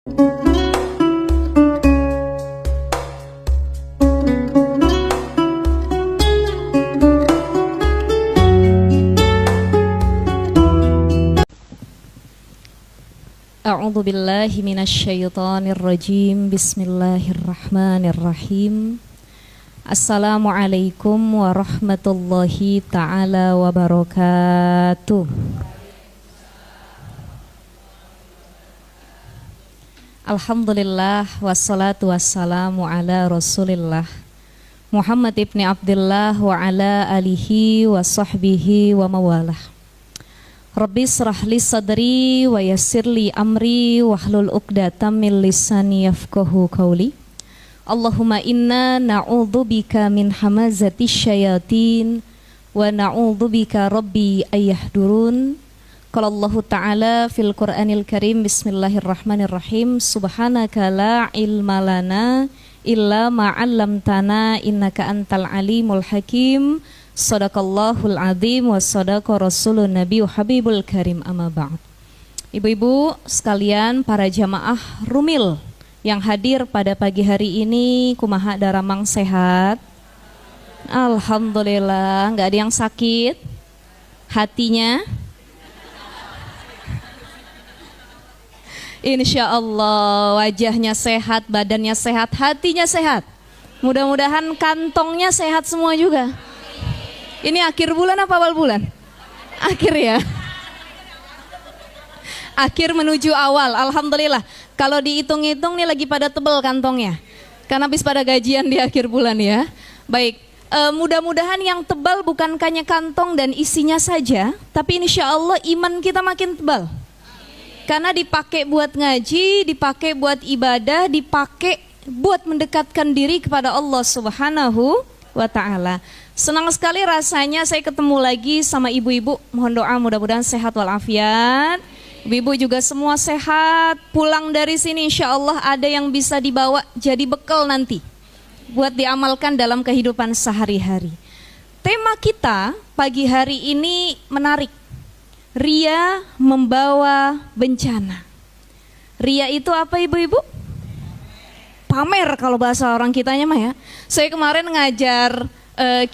A'udzu billahi minasyaitonir rajim. Bismillahirrahmanirrahim. Assalamualaikum warahmatullahi taala wabarakatuh. Alhamdulillah wassalatu wassalamu ala Rasulillah Muhammad ibni Abdullah wa ala alihi wa sahbihi wa mawalah. Rabbi srah li sadri wa yassir li amri wahlul 'uqdatam min lisani yafqahu qawli. Allahumma inna na'udzubika min hamazati syayatin wa na'udzubika rabbi ayyahdurun. Qala Allah Ta'ala fil Qur'anil Karim, bismillahirrahmanirrahim, subhanaka la ilma lana illa ma 'allamtana innaka antal alimul hakim. Shadaqallahul azim wa shadaqa rasulun nabi habibul karim, amma ba'd. Ibu-ibu sekalian, para jamaah Rumil yang hadir pada pagi hari ini, kumaha daramang sehat? Alhamdulillah, nggak ada yang sakit hatinya. Insya Allah wajahnya sehat, badannya sehat, hatinya sehat. Mudah-mudahan kantongnya sehat semua juga. Ini akhir bulan apa awal bulan? Akhir ya. Akhir menuju awal, alhamdulillah. Kalau dihitung-hitung nih lagi pada tebel kantongnya, karena habis pada gajian di akhir bulan ya. Baik, mudah-mudahan yang tebal bukan hanya kantong dan isinya saja, tapi insya Allah iman kita makin tebal. Karena dipakai buat ngaji, dipakai buat ibadah, dipakai buat mendekatkan diri kepada Allah Subhanahu wa Ta'ala. Senang sekali rasanya saya ketemu lagi sama ibu-ibu. Mohon doa mudah-mudahan sehat walafiat. Ibu-ibu juga semua sehat. Pulang dari sini insya Allah ada yang bisa dibawa jadi bekal nanti buat diamalkan dalam kehidupan sehari-hari. Tema kita pagi hari ini menarik. Ria membawa bencana. Ria itu apa ibu-ibu? Pamer kalau bahasa orang kitanya mah ya. Saya kemarin ngajar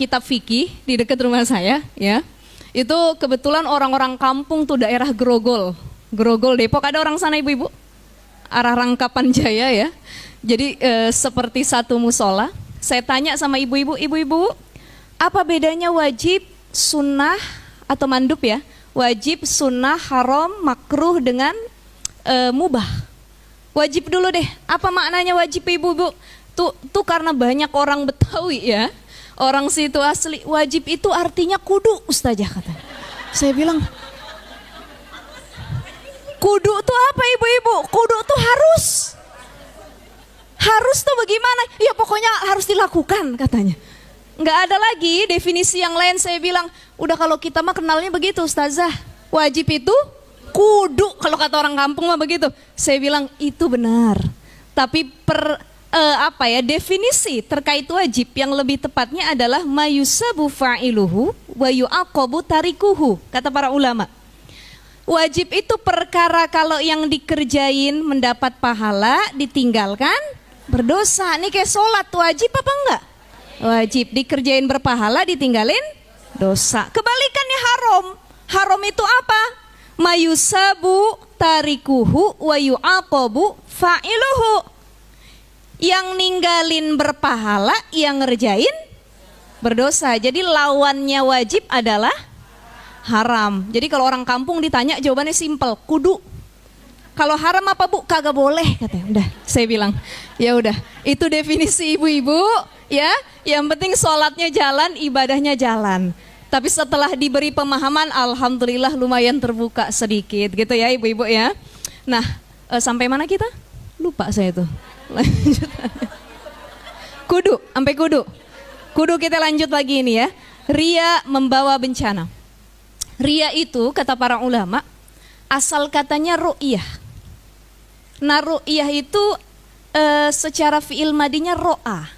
kitab fikih di dekat rumah saya ya. Itu kebetulan orang-orang kampung tuh daerah Grogol Depok, ada orang sana ibu-ibu, arah Rangkapan Jaya ya. Jadi seperti satu musola. Saya tanya sama ibu-ibu, apa bedanya wajib, sunnah atau mandub ya? Wajib, sunnah, haram, makruh dengan mubah. Wajib dulu deh, apa maknanya wajib ibu-ibu? Tuh karena banyak orang Betawi ya, orang situ asli, wajib itu artinya kudu, ustazah kata. Saya bilang, kudu tuh apa ibu-ibu? Kudu tuh harus. Harus tuh bagaimana? Ya pokoknya harus dilakukan katanya. Nggak ada lagi definisi yang lain. Saya bilang, udah kalau kita mah kenalnya begitu ustazah. Wajib itu kudu, kalau kata orang kampung mah begitu. Saya bilang itu benar. Tapi definisi terkait wajib yang lebih tepatnya adalah mayusabu fa'iluhu wa yu'aqabu tarikuhu, kata para ulama. Wajib itu perkara kalau yang dikerjain mendapat pahala, ditinggalkan berdosa. Ini kayak sholat, wajib apa enggak? Wajib, dikerjain berpahala, ditinggalin dosa. Kebalikannya haram. Haram itu apa? Mayusabu tarikuhu wa yu'aqabu fa'iluhu. Yang ninggalin berpahala, yang ngerjain berdosa. Jadi lawannya wajib adalah haram. Jadi kalau orang kampung ditanya jawabannya simpel, kudu. Kalau haram apa bu? Kagak boleh katanya. Udah, saya bilang, ya udah, itu definisi ibu-ibu ya. Yang penting sholatnya jalan, ibadahnya jalan. Tapi setelah diberi pemahaman, alhamdulillah lumayan terbuka sedikit gitu ya ibu-ibu ya. Nah, sampai mana kita? Lupa saya tuh. Lanjut. Kudu, sampai kudu. Kudu kita lanjut lagi ini ya. Ria membawa bencana. Ria itu kata para ulama asal katanya ru'yah. Nah ru'yah itu secara fi'il madinya ro'a,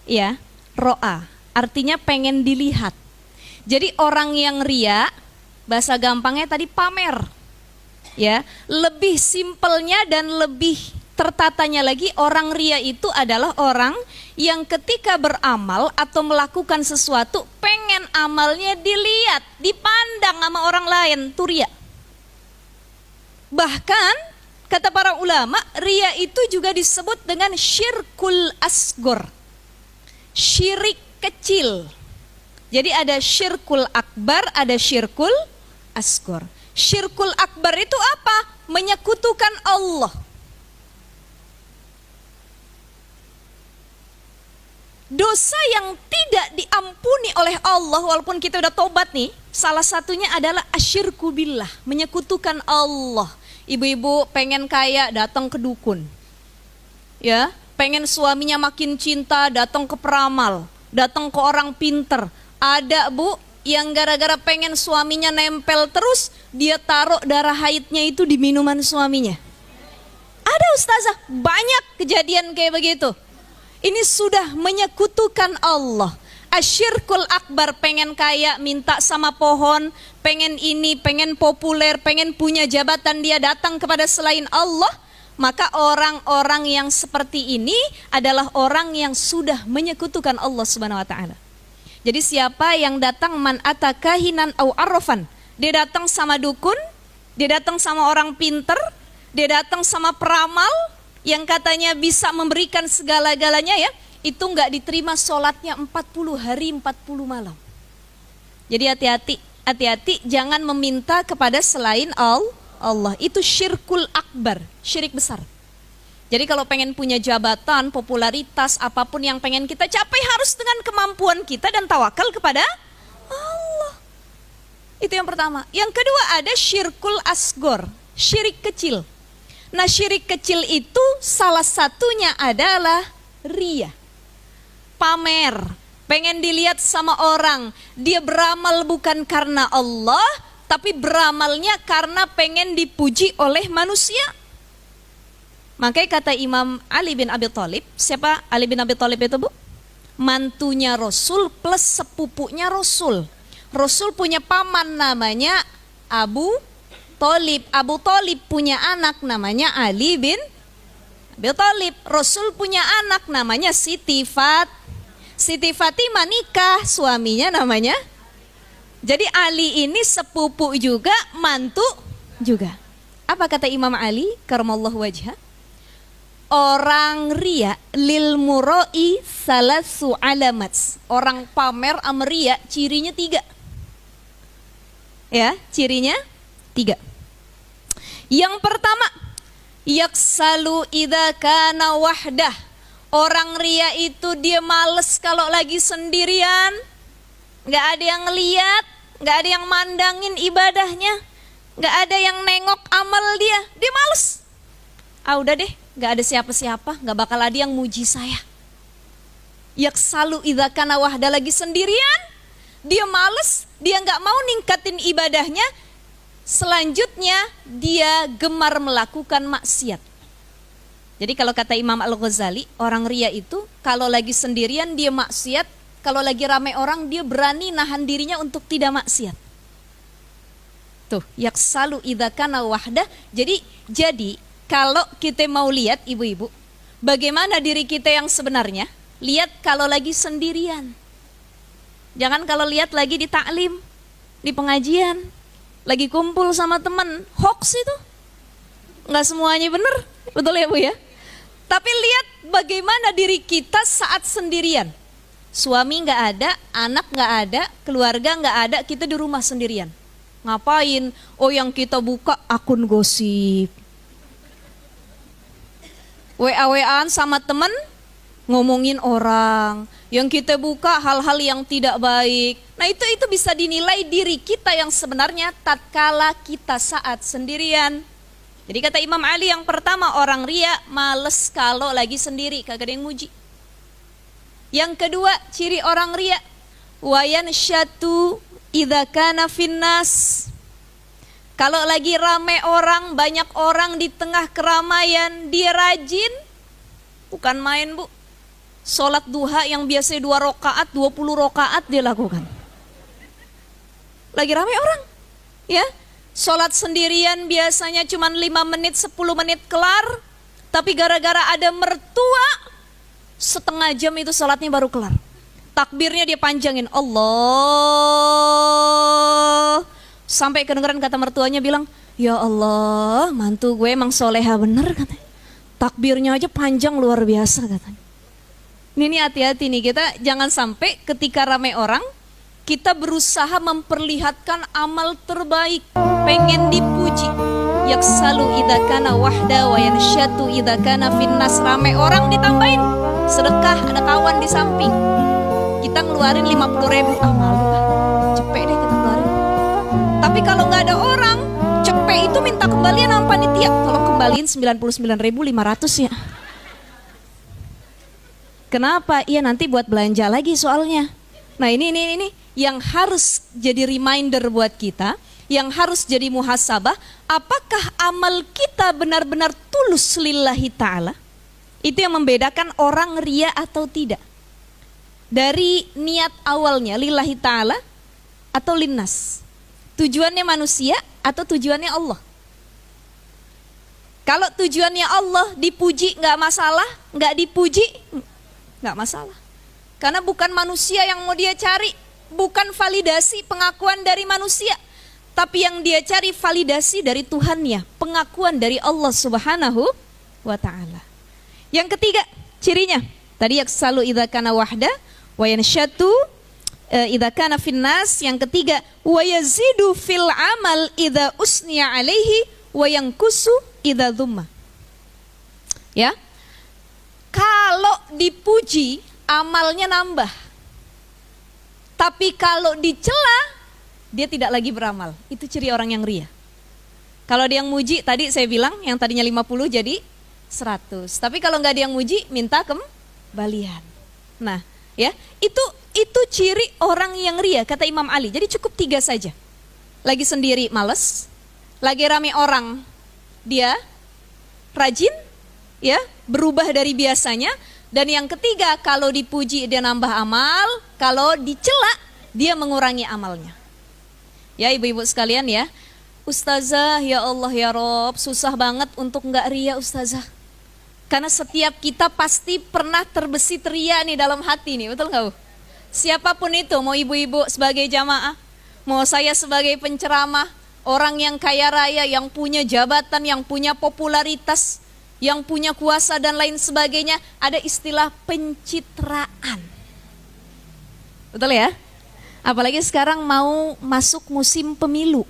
ya, ro'a. Artinya pengen dilihat. Jadi orang yang ria, bahasa gampangnya tadi pamer, ya. Lebih simpelnya dan lebih tertatanya lagi, orang ria itu adalah orang yang ketika beramal atau melakukan sesuatu pengen amalnya dilihat, dipandang sama orang lain, itu ria. Bahkan kata para ulama, ria itu juga disebut dengan syirkul asgor, syirik kecil. Jadi ada syirkul akbar, ada syirkul asgor. Syirkul akbar itu apa? Menyekutukan Allah. Dosa yang tidak diampuni oleh Allah walaupun kita udah tobat nih, salah satunya adalah asyirku billah, menyekutukan Allah. Ibu-ibu pengen kaya, datang ke dukun. Ya, pengen suaminya makin cinta, datang ke peramal, datang ke orang pinter. Ada Bu yang gara-gara pengen suaminya nempel terus, dia taruh darah haidnya itu di minuman suaminya. Ada ustazah, banyak kejadian kayak begitu. Ini sudah menyekutukan Allah. Asyirkul akbar, pengen kaya, minta sama pohon, pengen ini, pengen populer, pengen punya jabatan, dia datang kepada selain Allah. Maka orang-orang yang seperti ini adalah orang yang sudah menyekutukan Allah Subhanahu wa taala. Jadi siapa yang datang man atakahinan au arrafan, dia datang sama dukun, dia datang sama orang pinter, dia datang sama peramal yang katanya bisa memberikan segala-galanya ya, itu enggak diterima sholatnya 40 hari 40 malam. Jadi hati-hati jangan meminta kepada selain Allah. Itu syirkul akbar, syirik besar. Jadi kalau pengen punya jabatan, popularitas, apapun yang pengen kita capai harus dengan kemampuan kita dan tawakal kepada Allah. Itu yang pertama. Yang kedua ada syirkul asgor, syirik kecil. Nah, syirik kecil itu salah satunya adalah ria. Pamer, pengen dilihat sama orang. Dia beramal bukan karena Allah, tapi beramalnya karena pengen dipuji oleh manusia. Makanya kata Imam Ali bin Abi Thalib, siapa Ali bin Abi Thalib itu Bu? Mantunya Rasul plus sepupunya Rasul. Rasul punya paman namanya Abu Thalib. Abu Thalib punya anak namanya Ali bin Abi Thalib. Rasul punya anak namanya Siti Fatimah nikah, suaminya namanya. Jadi Ali ini sepupu juga, mantu juga. Apa kata Imam Ali karamallahu wajhah? Orang ria lil muroi salasu alamat. Orang pamer sama ria cirinya 3. Ya, cirinya 3. Yang pertama, yaksalu idza kana wahdah. Orang ria itu dia males kalau lagi sendirian, nggak ada yang ngeliat, nggak ada yang mandangin ibadahnya, nggak ada yang nengok amal dia males. Udah deh, nggak ada siapa-siapa, nggak bakal ada yang muji saya. Yaksalu idza kana wahdah, lagi sendirian, dia males, dia nggak mau ningkatin ibadahnya. Selanjutnya dia gemar melakukan maksiat. Jadi kalau kata Imam Al-Ghazali, orang ria itu kalau lagi sendirian dia maksiat, kalau lagi ramai orang dia berani nahan dirinya untuk tidak maksiat. Tuh, yaksalu idza kana wahdah. Jadi kalau kita mau lihat ibu-ibu, bagaimana diri kita yang sebenarnya, lihat kalau lagi sendirian. Jangan kalau lihat lagi di taklim, di pengajian, lagi kumpul sama teman, hoax itu. Nggak semuanya benar, betul ya Bu ya? Tapi lihat bagaimana diri kita saat sendirian. Suami nggak ada, anak nggak ada, keluarga nggak ada, kita di rumah sendirian. Ngapain? Oh, yang kita buka akun gosip. WA-WAan sama teman, ngomongin orang. Yang kita buka hal-hal yang tidak baik. Nah itu bisa dinilai diri kita yang sebenarnya tatkala kita saat sendirian. Jadi kata Imam Ali yang pertama, orang ria males kalau lagi sendiri, kagak ada yang muji. Yang kedua, ciri orang ria, wayan syatu idza kana finnas. Kalau lagi rame orang, banyak orang di tengah keramaian, dia rajin, bukan main Bu. Sholat duha yang biasanya 2 rakaat, 20 rakaat dia lakukan. Lagi rame orang, ya. Sholat sendirian biasanya cuma 5 menit, 10 menit kelar. Tapi gara-gara ada mertua, setengah jam itu sholatnya baru kelar. Takbirnya dia panjangin, Allah. Sampai kedengeran kata mertuanya bilang, ya Allah, mantu gue emang soleha bener katanya. Takbirnya aja panjang luar biasa katanya. Ini hati-hati nih, kita jangan sampai ketika ramai orang, kita berusaha memperlihatkan amal terbaik, pengen dipuji. Yaksalu idza kana wahda wa yansyatu idza kana finnas. Ramai orang ditambahin sedekah, ada kawan di samping. Kita ngeluarin 50.000, malu ah, cepet deh kita keluarin. Tapi kalau nggak ada orang, cepet itu minta kembalian sama panitia, tolong kembaliin 99.500 ya. Kenapa? Iya nanti buat belanja lagi soalnya. Nah ini yang harus jadi reminder buat kita, yang harus jadi muhasabah. Apakah amal kita benar-benar tulus lillahi ta'ala? Itu yang membedakan orang ria atau tidak. Dari niat awalnya lillahi ta'ala atau linnas. Tujuannya manusia atau tujuannya Allah. Kalau tujuannya Allah, dipuji nggak masalah, nggak dipuji nggak masalah. Karena bukan manusia yang mau dia cari, bukan validasi pengakuan dari manusia, tapi yang dia cari validasi dari Tuhannya, pengakuan dari Allah Subhanahu wa ta'ala. Yang ketiga, cirinya tadi yaksalu idza kana wahda wa yansyatu idza kana finnas. Yang ketiga, wa yazidu fil amal idza usniya alaihi wa yankusu idza dhumma. Ya. Kalau dipuji, amalnya nambah. Tapi kalau dicela, dia tidak lagi beramal. Itu ciri orang yang ria. Kalau dia yang muji, tadi saya bilang yang tadinya 50 jadi 100. Tapi kalau nggak ada yang muji, minta kembalian. Nah, ya, itu ciri orang yang ria, kata Imam Ali. Jadi cukup 3 saja. Lagi sendiri males, lagi rame orang dia rajin, ya, berubah dari biasanya. Dan yang ketiga, kalau dipuji dia nambah amal, kalau dicela dia mengurangi amalnya. Ya ibu-ibu sekalian ya, Ustazah, ya Allah ya Rob, susah banget untuk nggak ria Ustazah. Karena setiap kita pasti pernah terbesit ria nih dalam hati nih, betul nggak Bu? Siapapun itu, mau ibu-ibu sebagai jamaah, mau saya sebagai penceramah, orang yang kaya raya, yang punya jabatan, yang punya popularitas, yang punya kuasa dan lain sebagainya, ada istilah pencitraan. Betul ya? Apalagi sekarang mau masuk musim pemilu.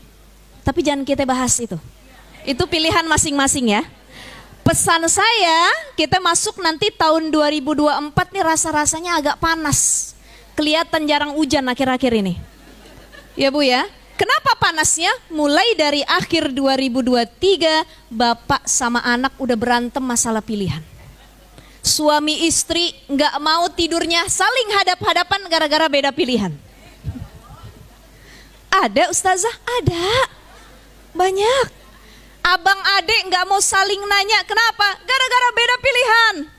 Tapi jangan kita bahas itu. Itu pilihan masing-masing ya. Pesan saya, kita masuk nanti tahun 2024 nih rasa-rasanya agak panas. Kelihatan jarang hujan akhir-akhir ini. Ya Bu ya. Kenapa panasnya? Mulai dari akhir 2023, bapak sama anak udah berantem masalah pilihan. Suami istri nggak mau tidurnya saling hadap-hadapan gara-gara beda pilihan. Ada Ustazah? Ada. Banyak. Abang adek nggak mau saling nanya, kenapa? Gara-gara beda pilihan.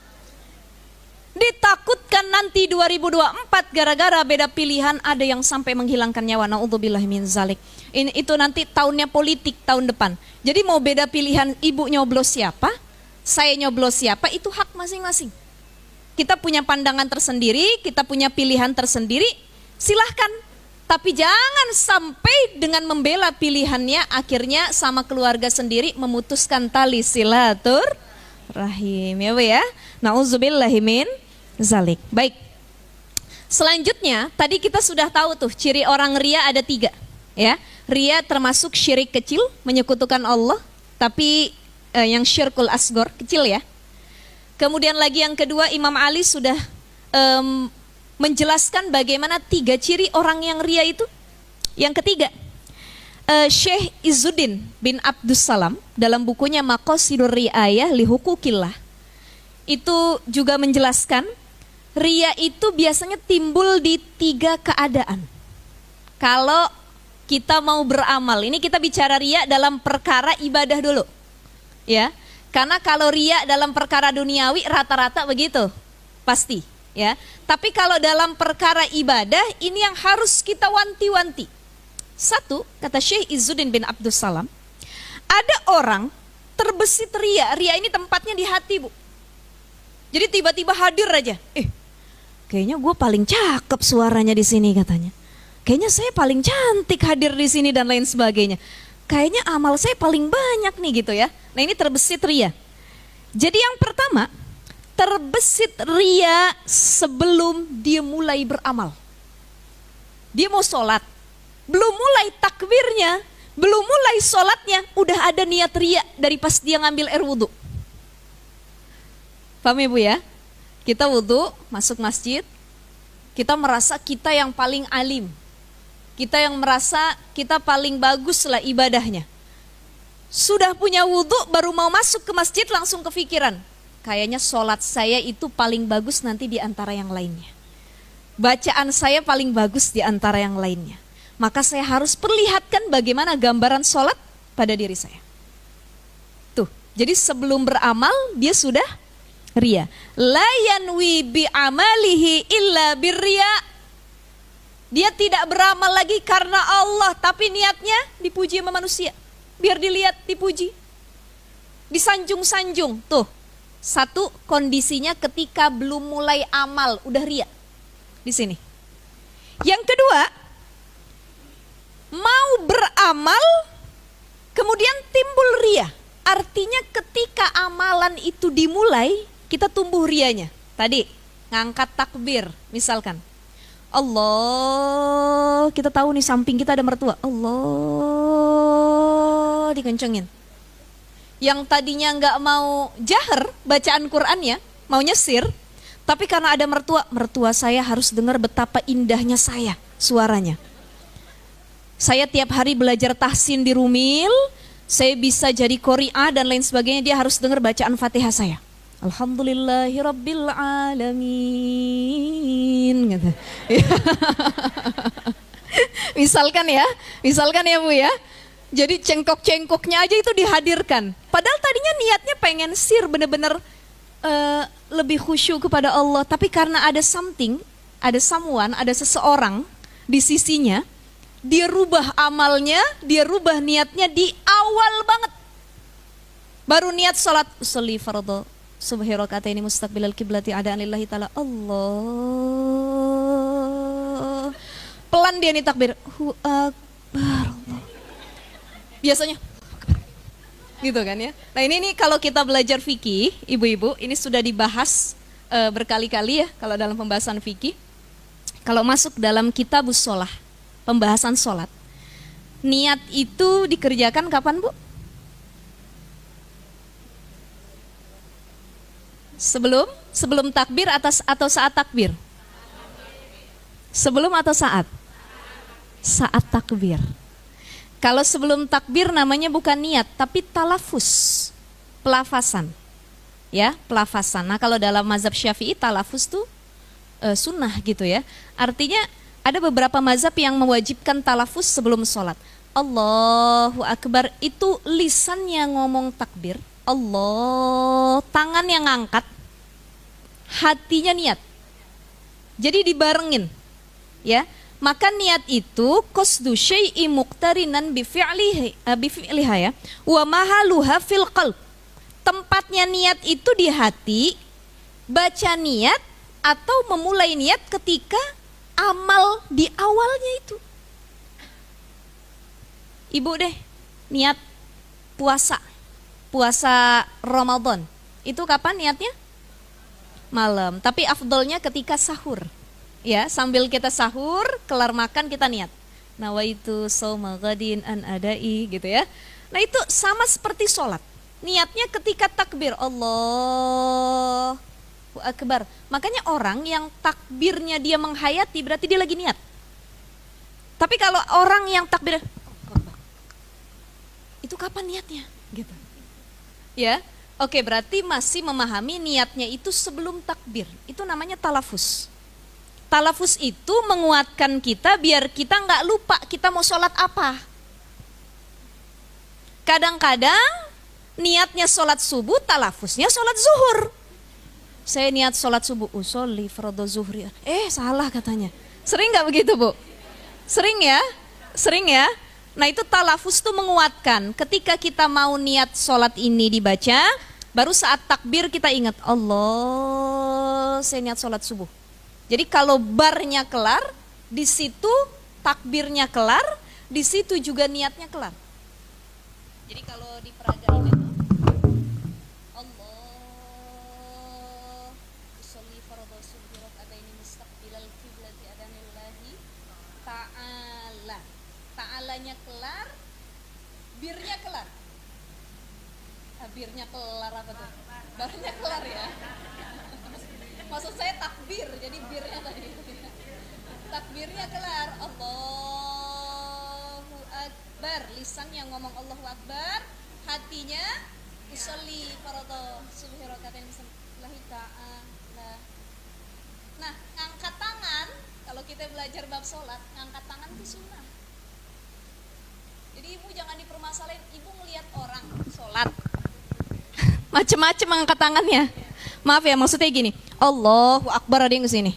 Ditakutkan nanti 2024 gara-gara beda pilihan ada yang sampai menghilangkan nyawa. Na'udzubillah min zalik. Itu nanti tahunnya politik tahun depan. Jadi mau beda pilihan, ibu nyoblos siapa, saya nyoblos siapa, itu hak masing-masing. Kita punya pandangan tersendiri, kita punya pilihan tersendiri, silahkan. Tapi jangan sampai dengan membela pilihannya akhirnya sama keluarga sendiri memutuskan tali silaturahim. Ya Bu ya. Na'udzubillahi min zalik. Baik. Selanjutnya tadi kita sudah tahu tuh ciri orang ria ada 3. Ya. Ria termasuk syirik kecil, menyekutukan Allah. Tapi yang syirkul asgor, kecil ya. Kemudian lagi yang kedua, Imam Ali sudah menjelaskan bagaimana 3 ciri orang yang ria itu. Yang ketiga, Syekh Izzuddin bin Abdussalam dalam bukunya Maqasidur Ri'ayah li Hukukillah itu juga menjelaskan ria itu biasanya timbul di 3 keadaan. Kalau kita mau beramal, ini kita bicara ria dalam perkara ibadah dulu. Ya. Karena kalau ria dalam perkara duniawi rata-rata begitu. Pasti. Ya, tapi kalau dalam perkara ibadah ini yang harus kita wanti-wanti. 1, kata Syekh Izzuddin bin Abdussalam, ada orang terbesit ria. Ria ini tempatnya di hati, Bu. Jadi tiba-tiba hadir aja. Kayaknya gue paling cakep suaranya di sini katanya. Kayaknya saya paling cantik hadir di sini dan lain sebagainya. Kayaknya amal saya paling banyak nih gitu ya. Nah ini terbesit ria. Jadi yang pertama, terbesit ria sebelum dia mulai beramal. Dia mau sholat, belum mulai takbirnya, belum mulai sholatnya, udah ada niat ria dari pas dia ngambil air wudhu. Paham ya Bu ya? Kita wudhu, masuk masjid, kita merasa kita yang paling alim. Kita yang merasa kita paling bagus lah ibadahnya. Sudah punya wudhu, baru mau masuk ke masjid langsung kepikiran. Kayaknya sholat saya itu paling bagus nanti di antara yang lainnya. Bacaan saya paling bagus di antara yang lainnya. Maka saya harus perlihatkan bagaimana gambaran sholat pada diri saya. Tuh, jadi sebelum beramal dia sudah ria. La yanwi bi amalihi illa birriya. Dia tidak beramal lagi karena Allah, tapi niatnya dipuji sama manusia. Biar dilihat, dipuji. Disanjung-sanjung. Tuh, satu kondisinya ketika belum mulai amal, udah ria. Di sini. Yang kedua, mau beramal, kemudian timbul ria. Artinya ketika amalan itu dimulai, kita tumbuh rianya. Tadi, ngangkat takbir, misalkan. Allah, kita tahu nih samping kita ada mertua. Allah, dikencengin. Yang tadinya nggak mau jahar bacaan Qur'annya, maunya sir, tapi karena ada mertua saya harus dengar betapa indahnya saya suaranya. Saya tiap hari belajar tahsin di Rumil, saya bisa jadi qori'ah dan lain sebagainya, dia harus dengar bacaan Fatihah saya. Alhamdulillahirabbil alamin gitu. Misalkan ya Bu ya. Jadi cengkok-cengkoknya aja itu dihadirkan. Padahal tadinya niatnya pengen sir bener-bener lebih khusyuk kepada Allah, tapi karena ada something, ada someone, ada seseorang di sisinya, dia rubah amalnya, dia rubah niatnya di awal banget. Baru niat sholat, usolli fardhu subhi raka'ataini mustaqbilal qiblati adaan lillahi ta'ala. Allah. Pelan dia nih takbir. Hu akbar. Allah. Biasanya gitu kan ya. Nah ini nih kalau kita belajar fikih, ibu-ibu, ini sudah dibahas berkali-kali ya kalau dalam pembahasan fikih. Kalau masuk dalam kitabus sholah, pembahasan sholat, niat itu dikerjakan kapan Bu? Sebelum takbir atau saat takbir? Sebelum atau saat? Saat takbir. Kalau sebelum takbir namanya bukan niat, tapi talafus, pelafasan. Ya, pelafasan. Nah, kalau dalam mazhab Syafi'i talafus tuh sunnah gitu ya. Artinya ada beberapa mazhab yang mewajibkan talafus sebelum sholat. Allahu Akbar itu lisannya ngomong takbir. Allah, tangan yang ngangkat, hatinya niat. Jadi dibarengin, ya. Maka niat itu qasdu syai'i muqtarinan bi fi'liha ya. Wa mahaluha fil qalb. Tempatnya niat itu di hati, baca niat atau memulai niat ketika amal di awalnya itu. Ibu deh, niat puasa Ramadan, itu kapan niatnya? Malam, tapi afdolnya ketika sahur. Ya, sambil kita sahur, kelar makan kita niat. Nawaitu shauma ghadin an adai gitu ya. Nah itu sama seperti sholat. Niatnya ketika takbir, Allahu Akbar. Makanya orang yang takbirnya dia menghayati berarti dia lagi niat. Tapi kalau orang yang takbir, itu kapan niatnya? Gitu. Ya, oke, berarti masih memahami niatnya itu sebelum takbir. Itu namanya talafus. Talafus itu menguatkan kita biar kita nggak lupa kita mau sholat apa. Kadang-kadang niatnya sholat subuh, talafusnya sholat zuhur. Saya niat sholat subuh, usolli fardhu zuhri. Salah katanya. Sering nggak begitu Bu? Sering ya? Nah itu talafus tuh menguatkan. Ketika kita mau niat sholat ini dibaca, baru saat takbir kita ingat, Allah, saya niat sholat subuh. Jadi kalau barnya kelar, di situ takbirnya kelar, di situ juga niatnya kelar. Jadi kalau di peragain itu, Allah, usolli fardhu subhi raka'ataini mustaqbilal qiblati adanillahi ta'ala. Ta'alanya kelar, birnya kelar. Birnya kelar apa tuh? Barnya kelar ya. Maksud saya takbir, jadi birnya tadi. Takbirnya kelar, Allahu Akbar. Lisan yang ngomong Allahu Akbar, hatinya usolli fardhu subhi raka'atain lillahi ta'ala. Nah, ngangkat tangan, kalau kita belajar bab sholat, ngangkat tangan itu sunnah. Jadi ibu jangan dipermasalahin, ibu ngelihat orang sholat macem-macem angkat tangannya. Maaf ya, maksudnya gini, Allahu Akbar ada yang ke sini,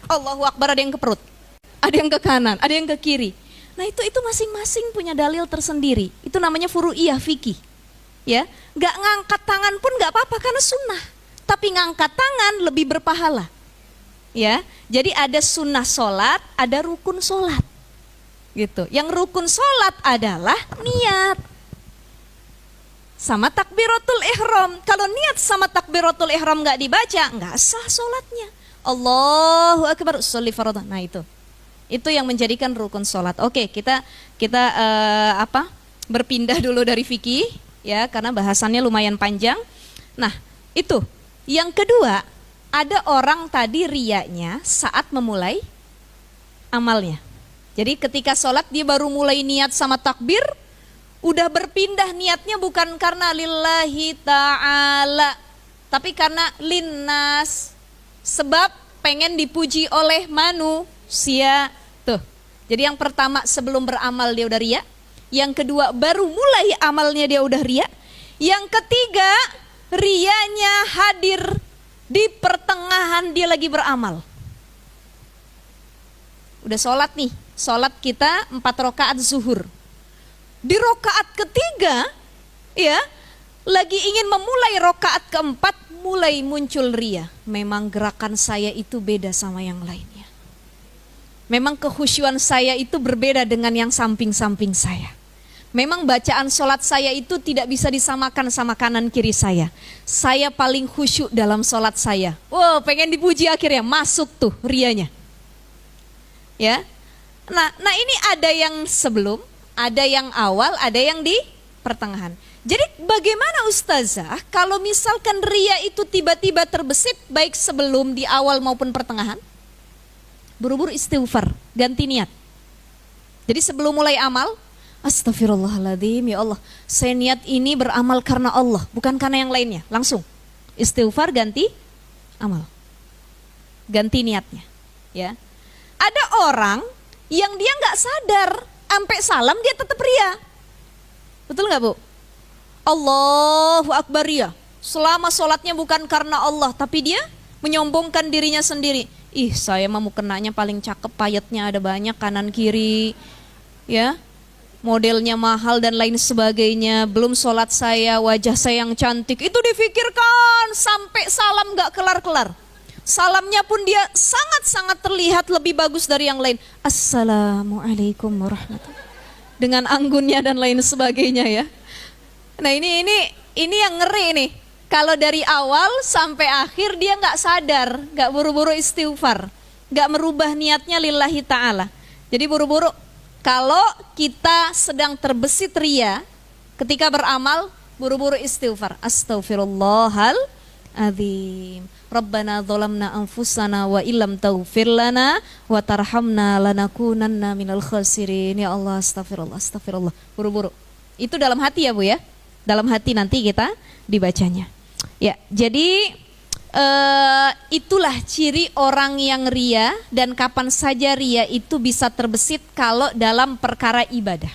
Allahu Akbar ada yang ke perut, ada yang ke kanan, ada yang ke kiri. Nah itu masing-masing punya dalil tersendiri. Itu namanya furu'iyah fikih. Ya, nggak ngangkat tangan pun nggak apa-apa karena sunnah. Tapi ngangkat tangan lebih berpahala. Ya, jadi ada sunnah sholat, ada rukun sholat. Gitu. Yang rukun sholat adalah niat sama takbiratul ihram. Kalau niat sama takbiratul ihram nggak dibaca, nggak sah sholatnya. Allahu Akbar, sholli fardhu. Nah itu yang menjadikan rukun sholat. Oke, kita berpindah dulu dari fikih ya, karena bahasannya lumayan panjang. Nah itu yang kedua, ada orang tadi riyanya saat memulai amalnya. Jadi ketika sholat dia baru mulai niat sama takbir, udah berpindah niatnya bukan karena lillahi ta'ala, tapi karena linnas, sebab pengen dipuji oleh manusia. Tuh. Jadi yang pertama sebelum beramal dia udah riya, yang kedua baru mulai amalnya dia udah riya, yang ketiga riyanya hadir di pertengahan dia lagi beramal. Udah sholat nih, sholat kita 4 rakaat zuhur. Di rakaat ketiga, ya, lagi ingin memulai rakaat keempat, mulai muncul riya. Memang gerakan saya itu beda sama yang lainnya. Memang kekhusyuan saya itu berbeda dengan yang samping-samping saya. Memang bacaan sholat saya itu tidak bisa disamakan sama kanan kiri saya. Saya paling khusyuk dalam sholat saya. Wow, pengen dipuji akhirnya, masuk tuh riyanya. Ya, nah ini ada yang sebelum, ada yang awal, ada yang di pertengahan. Jadi bagaimana ustazah kalau misalkan riya itu tiba-tiba terbesit baik sebelum, di awal maupun pertengahan? Buru-buru istighfar, ganti niat. Jadi sebelum mulai amal, astagfirullahaladzim, ya Allah, saya niat ini beramal karena Allah, bukan karena yang lainnya. Langsung istighfar, ganti amal, ganti niatnya. Ya, ada orang yang dia nggak sadar, sampai salam dia tetap riya. Betul nggak Bu? Allahu Akbar ya, selama sholatnya bukan karena Allah, tapi dia menyombongkan dirinya sendiri. Ih, saya mah mau kenanya paling cakep, payetnya ada banyak kanan kiri, ya, modelnya mahal dan lain sebagainya. Belum sholat saya, wajah saya yang cantik, itu difikirkan sampai salam nggak kelar-kelar. Salamnya pun dia sangat-sangat terlihat lebih bagus dari yang lain. Assalamualaikum warahmatullahi wabarakatuh. Dengan anggunnya dan lain sebagainya ya. Nah ini yang ngeri nih. Kalau dari awal sampai akhir dia nggak sadar, nggak buru-buru istighfar, nggak merubah niatnya lillahi ta'ala. Jadi buru-buru. Kalau kita sedang terbesit riya, ketika beramal, buru-buru istighfar. Astaghfirullahaladzim. Rabbana dzalamna anfusana wa illam taghfir lana wa tarhamna lanakunanna minal khasirin. Ya Allah, astagfirullah, astagfirullah. Buru-buru. Itu dalam hati ya Bu ya. Dalam hati nanti kita dibacanya. Ya, jadi itulah ciri orang yang riya, dan kapan saja riya itu bisa terbesit kalau dalam perkara ibadah.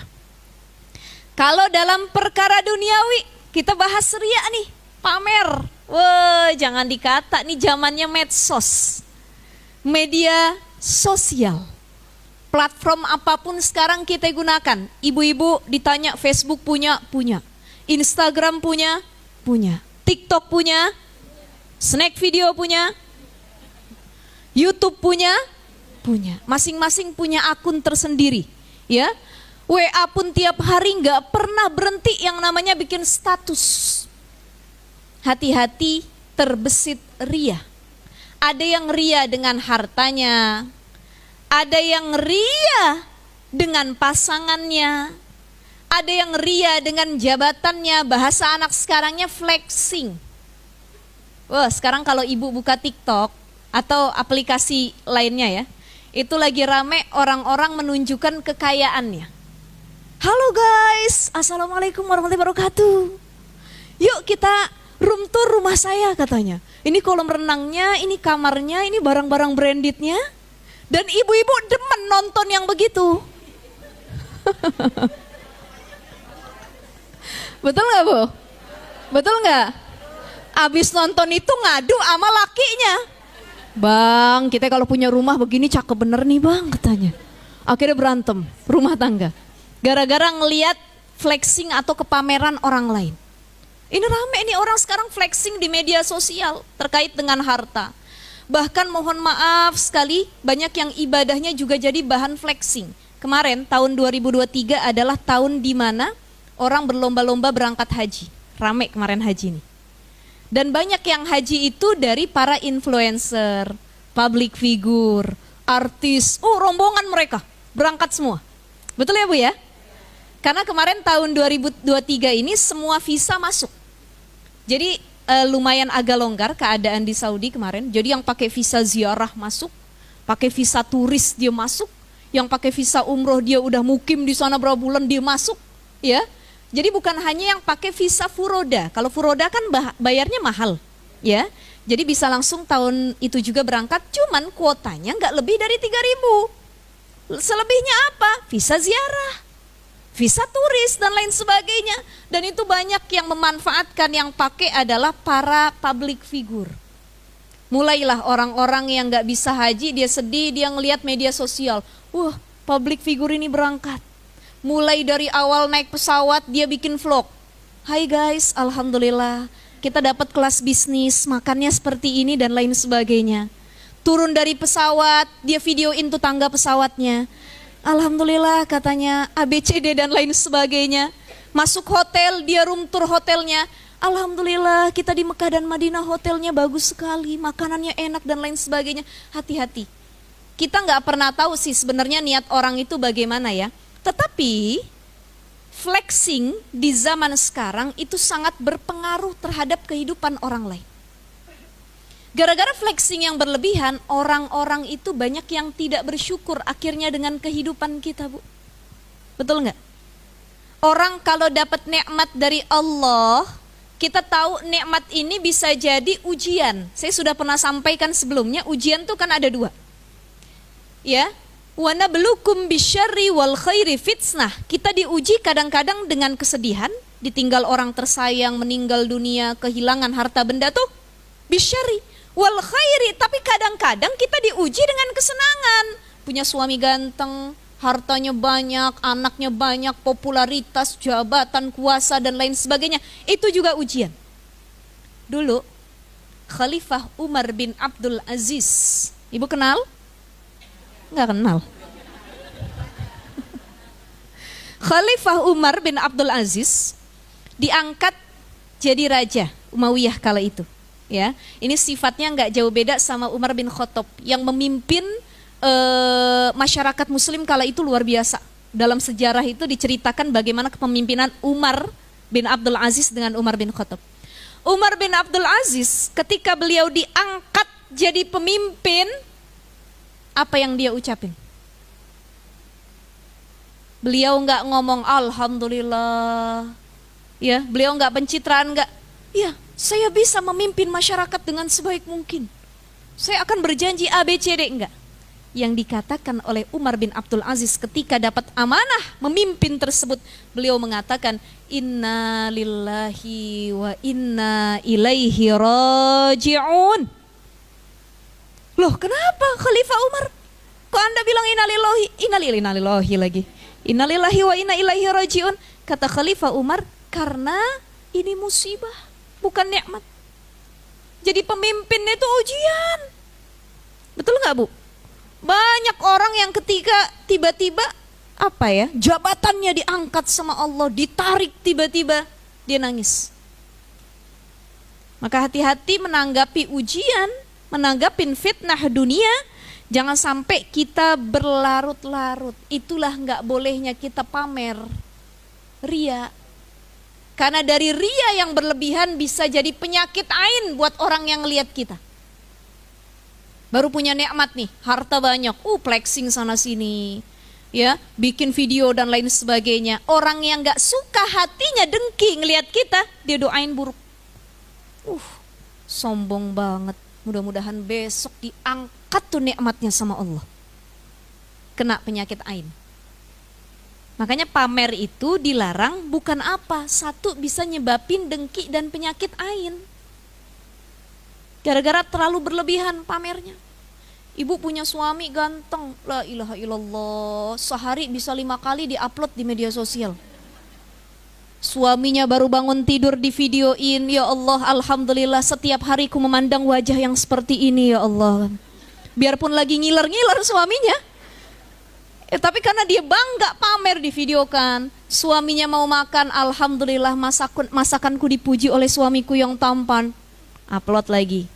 Kalau dalam perkara duniawi, kita bahas riya nih, pamer. Wah, jangan dikata nih zamannya medsos, media sosial. Platform apapun sekarang kita gunakan. Ibu-ibu ditanya Facebook punya, punya. Instagram punya, punya. TikTok punya, Snack video punya, YouTube punya, punya. Masing-masing punya akun tersendiri, ya. WA pun tiap hari nggak pernah berhenti yang namanya bikin status. Hati-hati terbesit ria. Ada yang ria dengan hartanya, ada yang ria dengan pasangannya, ada yang ria dengan jabatannya, bahasa anak sekarangnya flexing. Wah, sekarang kalau ibu buka TikTok atau aplikasi lainnya ya, itu lagi rame orang-orang menunjukkan kekayaannya. Halo guys, assalamualaikum warahmatullahi wabarakatuh. Yuk kita room tour rumah saya katanya. Ini kolam renangnya, ini kamarnya, ini barang-barang brandednya. Dan ibu-ibu demen nonton yang begitu. Betul nggak Bu? Betul nggak? Abis nonton itu ngadu sama lakinya. Bang, kita kalau punya rumah begini cakep bener nih bang katanya. Akhirnya berantem, rumah tangga. Gara-gara ngeliat flexing atau kepameran orang lain. Ini rame nih orang sekarang flexing di media sosial terkait dengan harta. Bahkan mohon maaf sekali banyak yang ibadahnya juga jadi bahan flexing. Kemarin tahun 2023 adalah tahun di mana orang berlomba-lomba berangkat haji. Rame kemarin haji nih. Dan banyak yang haji itu dari para influencer, public figure, artis. Rombongan mereka berangkat semua. Betul ya Bu ya? Karena kemarin tahun 2023 ini semua visa masuk. Jadi lumayan agak longgar keadaan di Saudi kemarin. Jadi yang pakai visa ziarah masuk, pakai visa turis dia masuk, yang pakai visa umroh dia udah mukim di sana berapa bulan dia masuk, ya. Jadi bukan hanya yang pakai visa furoda. Kalau furoda kan bayarnya mahal, ya. Jadi bisa langsung tahun itu juga berangkat, cuman kuotanya nggak lebih dari 3.000. Selebihnya apa? Visa ziarah, visa turis dan lain sebagainya. Dan itu banyak yang memanfaatkan, yang pakai adalah para public figure. Mulailah orang-orang yang nggak bisa haji, dia sedih, dia ngelihat media sosial. Wah, public figure ini berangkat. Mulai dari awal naik pesawat dia bikin vlog. Hai guys, alhamdulillah kita dapat kelas bisnis, makannya seperti ini dan lain sebagainya. Turun dari pesawat, dia videoin tuh tangga pesawatnya. Alhamdulillah katanya ABCD dan lain sebagainya. Masuk hotel, dia room tour hotelnya. Alhamdulillah kita di Mekah dan Madinah hotelnya bagus sekali, makanannya enak dan lain sebagainya. Hati-hati. Kita nggak pernah tahu sih sebenarnya niat orang itu bagaimana ya. Tetapi flexing di zaman sekarang itu sangat berpengaruh terhadap kehidupan orang lain. Gara-gara flexing yang berlebihan, orang-orang itu banyak yang tidak bersyukur akhirnya dengan kehidupan kita, Bu. Betul nggak? Orang kalau dapat nikmat dari Allah, kita tahu nikmat ini bisa jadi ujian. Saya sudah pernah sampaikan sebelumnya, ujian tuh kan ada dua. Ya. Wa nabluukum bisyarri wal khairi fitnah. Kita diuji kadang-kadang dengan kesedihan, ditinggal orang tersayang, meninggal dunia, kehilangan harta benda tuh bisyarri wal khairi, tapi kadang-kadang kita diuji dengan kesenangan. Punya suami ganteng, hartanya banyak, anaknya banyak, popularitas, jabatan, kuasa dan lain sebagainya. Itu juga ujian. Dulu Khalifah Umar bin Abdul Aziz. Ibu kenal? Nggak kenal. Khalifah Umar bin Abdul Aziz diangkat jadi raja Umayyah kala itu. Ya, ini sifatnya nggak jauh beda sama Umar bin Khattab yang memimpin masyarakat Muslim kala itu luar biasa. Dalam sejarah itu diceritakan bagaimana kepemimpinan Umar bin Abdul Aziz dengan Umar bin Khattab. Umar bin Abdul Aziz ketika beliau diangkat jadi pemimpin, apa yang dia ucapin? Beliau nggak ngomong alhamdulillah, ya. Beliau nggak pencitraan, nggak. Ya, saya bisa memimpin masyarakat dengan sebaik mungkin. Saya akan berjanji A, B, C, D, enggak. Yang dikatakan oleh Umar bin Abdul Aziz ketika dapat amanah memimpin tersebut, beliau mengatakan inna lillahi wa inna ilaihi raji'un. Loh, kenapa Khalifah Umar? Kok Anda bilang innalillahi lagi. Innalillahi wa inna ilaihi rajiun. Kata Khalifah Umar, karena ini musibah, bukan nikmat. Jadi pemimpin itu ujian. Betul nggak, Bu? Banyak orang yang ketika tiba-tiba jabatannya diangkat sama Allah, ditarik tiba-tiba, dia nangis. Maka hati-hati menanggapi ujian, menanggapin fitnah dunia. Jangan sampai kita berlarut-larut. Itulah nggak bolehnya kita pamer, ria. Karena dari ria yang berlebihan bisa jadi penyakit ain buat orang yang lihat kita. Baru punya nikmat nih, harta banyak, flexing sana sini, ya, bikin video dan lain sebagainya. Orang yang nggak suka hatinya dengki ngelihat kita, dia doain buruk. Sombong banget. Mudah-mudahan besok diangkat tuh nikmatnya sama Allah. Kena penyakit ain. Makanya pamer itu dilarang, bukan apa? Satu, bisa nyebabin dengki dan penyakit ain. Gara-gara terlalu berlebihan pamernya. Ibu punya suami ganteng, la ilaha illallah, sehari bisa 5 kali diupload di media sosial. Suaminya baru bangun tidur di videoin, ya Allah, alhamdulillah setiap hari ku memandang wajah yang seperti ini, ya Allah. Biarpun lagi ngiler-ngiler suaminya, tapi karena dia bangga pamer di videokan. Suaminya mau makan, alhamdulillah masakanku dipuji oleh suamiku yang tampan, upload lagi.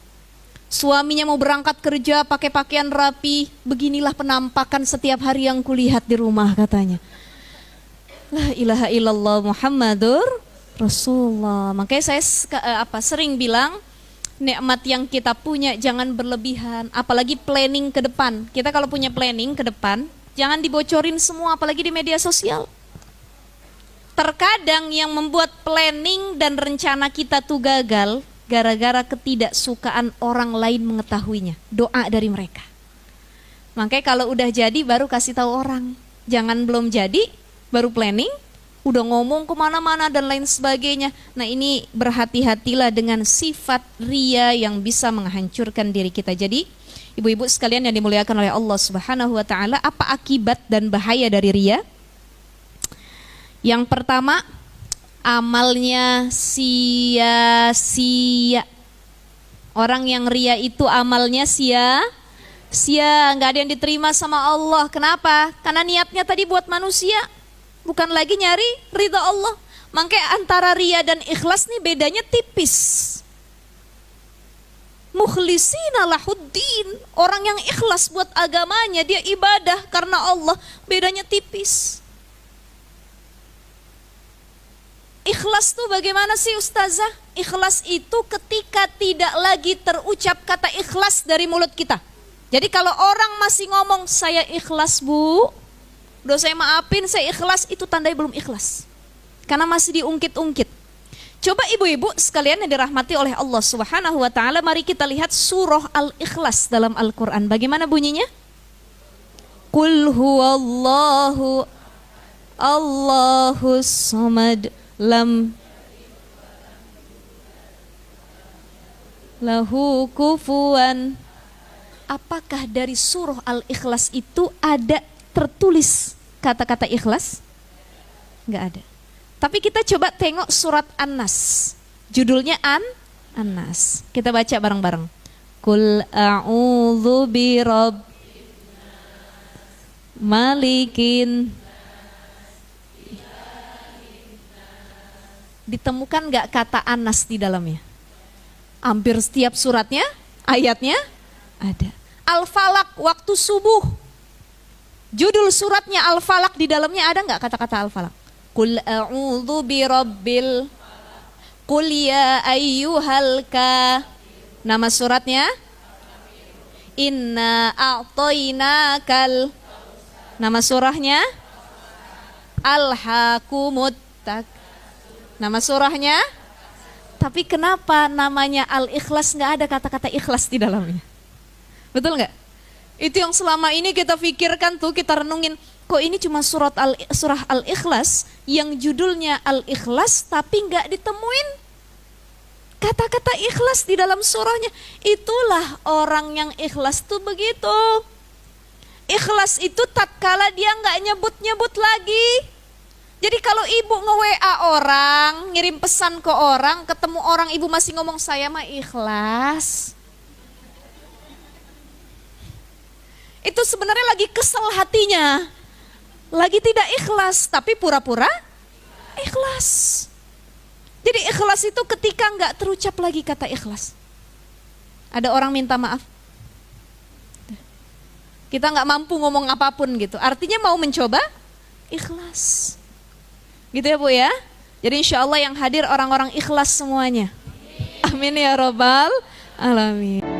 Suaminya mau berangkat kerja pakai pakaian rapi, beginilah penampakan setiap hari yang kulihat di rumah, katanya. La ilaha illallah Muhammadur Rasulullah. Makanya saya sering bilang, nikmat yang kita punya jangan berlebihan, apalagi planning ke depan. Kita kalau punya planning ke depan, jangan dibocorin semua, apalagi di media sosial. Terkadang yang membuat planning dan rencana kita tuh gagal gara-gara ketidaksukaan orang lain mengetahuinya, doa dari mereka. Makanya kalau udah jadi baru kasih tahu orang. Jangan belum jadi baru planning, udah ngomong kemana-mana dan lain sebagainya. Nah, ini berhati-hatilah dengan sifat ria yang bisa menghancurkan diri kita. Jadi ibu-ibu sekalian yang dimuliakan oleh Allah Subhanahu wa ta'ala, apa akibat dan bahaya dari ria? Yang pertama, amalnya sia-sia. Orang yang ria itu amalnya sia-sia, nggak ada yang diterima sama Allah. Kenapa? Karena niatnya tadi buat manusia, bukan lagi nyari ridha Allah. Makanya antara ria dan ikhlas nih bedanya tipis. Mukhlisina lahuddin, orang yang ikhlas buat agamanya, dia ibadah karena Allah, bedanya tipis. Ikhlas tuh bagaimana sih Ustazah? Ikhlas itu ketika tidak lagi terucap kata ikhlas dari mulut kita. Jadi kalau orang masih ngomong saya ikhlas Bu, udah saya maafin, saya ikhlas, itu tandanya belum ikhlas. Karena masih diungkit-ungkit. Coba ibu-ibu sekalian yang dirahmati oleh Allah Subhanahu wa ta'ala, mari kita lihat surah Al-Ikhlas dalam Al-Quran. Bagaimana bunyinya? Qul huwallahu Allahus samad lam lahu kufuwan. Apakah dari surah Al-Ikhlas itu ada tertulis kata-kata ikhlas? Enggak ada. Tapi kita coba tengok surat An-Nas. Judulnya An-Nas. Kita baca bareng-bareng. Qul a'udzu birabb malikin. Ditemukan enggak kata An-Nas di dalamnya? Hampir setiap suratnya, ayatnya ada. Al-Falaq, waktu subuh. Judul suratnya Al-Falaq, di dalamnya ada enggak kata-kata Al-Falaq? Qul a'udzu birabbil, qul ya ayyuhal ka. Nama suratnya Inna a'tainakal. Nama surahnya Al-Hakumut Tak. Nama surahnya. Tapi kenapa namanya Al-Ikhlas nggak ada kata-kata ikhlas di dalamnya? Betul nggak? Itu yang selama ini kita pikirkan tuh, kita renungin. Kok ini cuma surah Al-Ikhlas yang judulnya Al-Ikhlas tapi nggak ditemuin kata-kata ikhlas di dalam surahnya. Itulah orang yang ikhlas tuh begitu. Ikhlas itu tatkala dia nggak nyebut-nyebut lagi. Jadi kalau ibu nge-WA orang, ngirim pesan ke orang, ketemu orang ibu masih ngomong saya mah ikhlas. Itu sebenarnya lagi kesel hatinya. Lagi tidak ikhlas, tapi pura-pura ikhlas. Jadi ikhlas itu ketika nggak terucap lagi kata ikhlas. Ada orang minta maaf. Kita nggak mampu ngomong apapun gitu. Artinya mau mencoba ikhlas. Gitu ya Bu ya. Jadi insya Allah yang hadir orang-orang ikhlas semuanya. Amin ya robbal alamin.